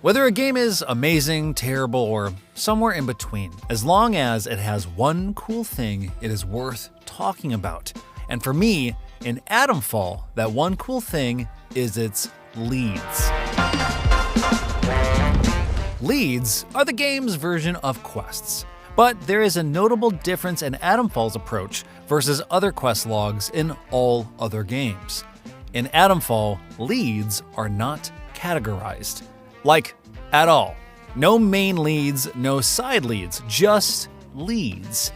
Whether a game is amazing, terrible, or somewhere in between, as long as it has one cool thing, it is worth talking about. And for me, in Atomfall, that one cool thing is its leads. Leads are the game's version of quests, but there is a notable difference in Atomfall's approach versus other quest logs in all other games. In Atomfall, leads are not categorized. Like, at all. No main leads, no side leads, just leads.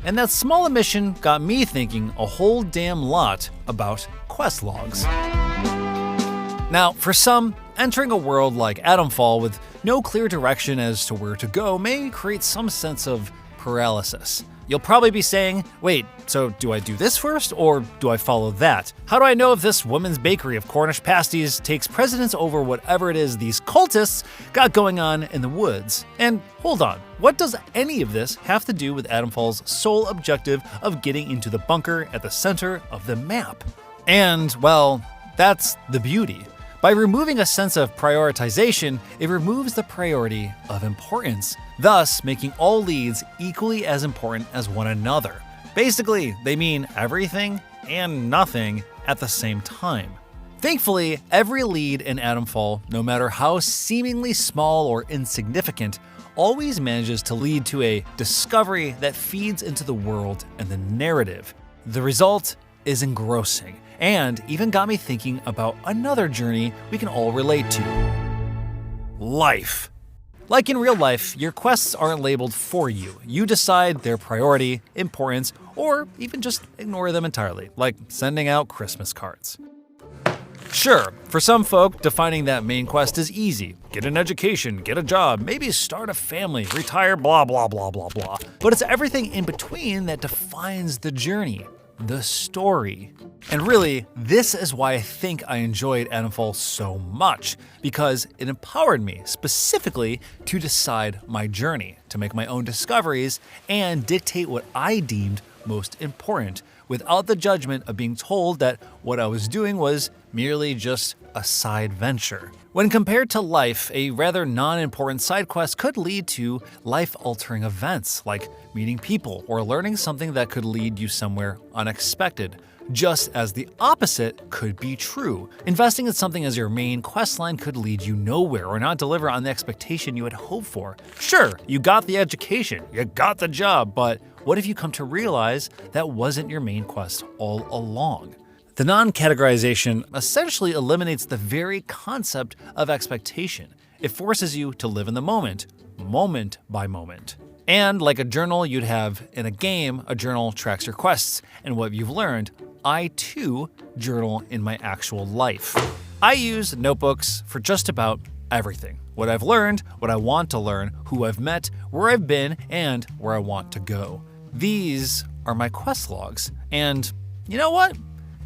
And that small omission got me thinking a whole damn lot about quest logs. Now, for some, entering a world like Atomfall with no clear direction as to where to go may create some sense of paralysis. You'll probably be saying, wait, so do I do this first, or do I follow that? How do I know if this woman's bakery of Cornish pasties takes precedence over whatever it is these cultists got going on in the woods? And hold on, what does any of this have to do with Atomfall's sole objective of getting into the bunker at the center of the map? And, well, that's the beauty. By removing a sense of prioritization, it removes the priority of importance, thus making all leads equally as important as one another. Basically, they mean everything and nothing at the same time. Thankfully, every lead in Atomfall, no matter how seemingly small or insignificant, always manages to lead to a discovery that feeds into the world and the narrative. The result is engrossing, and even got me thinking about another journey we can all relate to. Life. Like in real life, your quests aren't labeled for you. You decide their priority, importance, or even just ignore them entirely, like sending out Christmas cards. Sure, for some folk, defining that main quest is easy. Get an education, get a job, maybe start a family, retire, blah, blah, blah, blah, blah. But it's everything in between that defines the journey. The story. And really, this is why I think I enjoyed Atomfall so much, because it empowered me specifically to decide my journey, to make my own discoveries, and dictate what I deemed most important, without the judgment of being told that what I was doing was merely just a side venture. When compared to life, a rather non-important side quest could lead to life-altering events, like meeting people or learning something that could lead you somewhere unexpected. Just as the opposite could be true. Investing in something as your main questline could lead you nowhere or not deliver on the expectation you had hoped for. Sure, you got the education, you got the job, but what if you come to realize that wasn't your main quest all along? The non-categorization essentially eliminates the very concept of expectation. It forces you to live in the moment, moment by moment. And like a journal you'd have in a game, a journal tracks your quests and what you've learned. I too journal in my actual life. I use notebooks for just about everything. What I've learned, what I want to learn, who I've met, where I've been, and where I want to go. These are my quest logs. And you know what?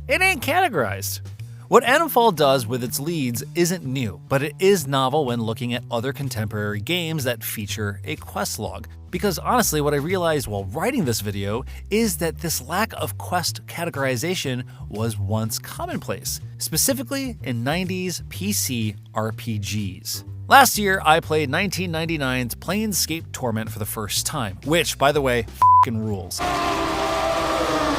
It ain't categorized. What Atomfall does with its leads isn't new, but it is novel when looking at other contemporary games that feature a quest log. Because honestly, what I realized while writing this video is that this lack of quest categorization was once commonplace, specifically in 90s PC RPGs. Last year, I played 1999's Planescape Torment for the first time, which, by the way, f***ing rules.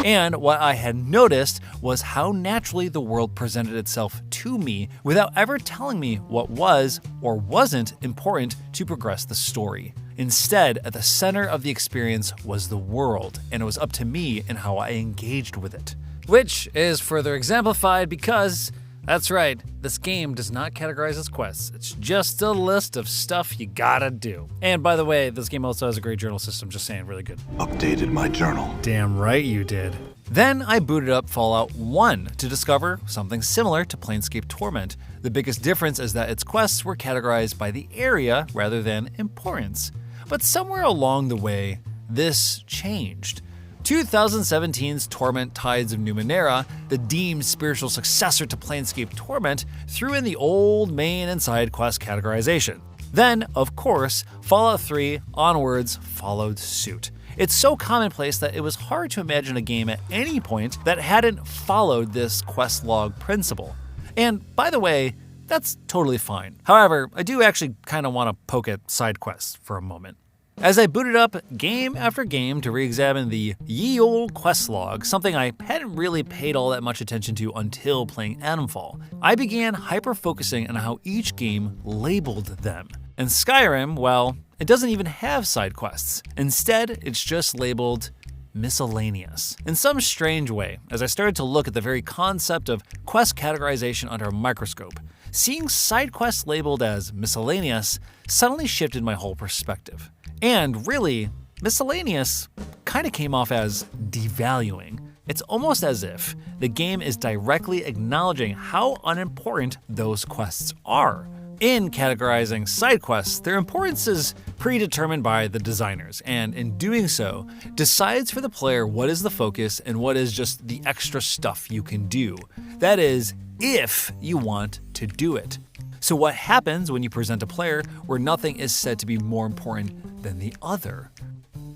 And what I had noticed was how naturally the world presented itself to me without ever telling me what was or wasn't important to progress the story. Instead, at the center of the experience was the world, and it was up to me and how I engaged with it. Which is further exemplified because, that's right, this game does not categorize its quests. It's just a list of stuff you gotta do. And by the way, this game also has a great journal system, just saying, really good. Updated my journal. Damn right you did. Then I booted up Fallout 1 to discover something similar to Planescape Torment. The biggest difference is that its quests were categorized by the area rather than importance. But somewhere along the way, this changed. 2017's Torment Tides of Numenera, the deemed spiritual successor to Planescape Torment, threw in the old main and side quest categorization. Then, of course, Fallout 3 onwards followed suit. It's so commonplace that it was hard to imagine a game at any point that hadn't followed this quest log principle. And by the way, that's totally fine. However, I do actually kind of want to poke at side quests for a moment. As I booted up game after game to re-examine the ye olde quest log, something I hadn't really paid all that much attention to until playing Atomfall, I began hyper-focusing on how each game labeled them. In Skyrim, well, it doesn't even have side quests. Instead, it's just labeled miscellaneous. In some strange way, as I started to look at the very concept of quest categorization under a microscope, seeing side quests labeled as miscellaneous suddenly shifted my whole perspective. And really, miscellaneous kind of came off as devaluing. It's almost as if the game is directly acknowledging how unimportant those quests are. In categorizing side quests, their importance is predetermined by the designers, and in doing so, decides for the player what is the focus and what is just the extra stuff you can do. That is, if you want to do it. So what happens when you present a player where nothing is said to be more important than the other?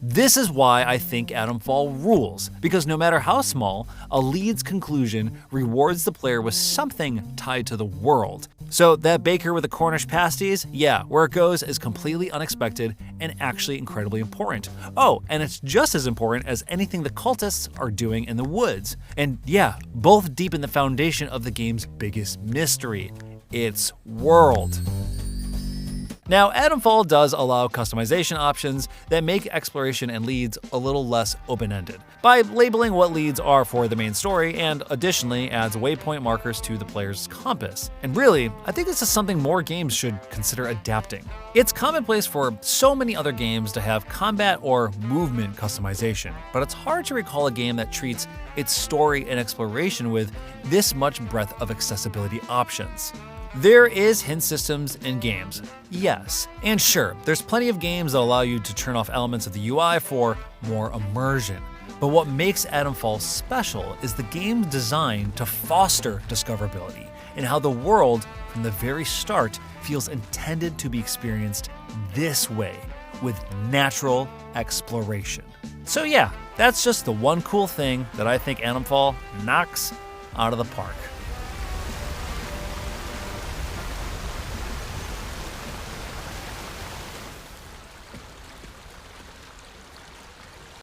This is why I think Atomfall rules, because no matter how small, a lead's conclusion rewards the player with something tied to the world. So that baker with the Cornish pasties, yeah, where it goes is completely unexpected and actually incredibly important. Oh, and it's just as important as anything the cultists are doing in the woods. And yeah, both deep in the foundation of the game's biggest mystery, its world. Now, Atomfall does allow customization options that make exploration and leads a little less open-ended, by labeling what leads are for the main story and additionally adds waypoint markers to the player's compass. And really, I think this is something more games should consider adapting. It's commonplace for so many other games to have combat or movement customization, but it's hard to recall a game that treats its story and exploration with this much breadth of accessibility options. There is hint systems in games, yes. And sure, there's plenty of games that allow you to turn off elements of the UI for more immersion. But what makes Atomfall special is the game's design to foster discoverability and how the world, from the very start, feels intended to be experienced this way, with natural exploration. So yeah, that's just the one cool thing that I think Atomfall knocks out of the park.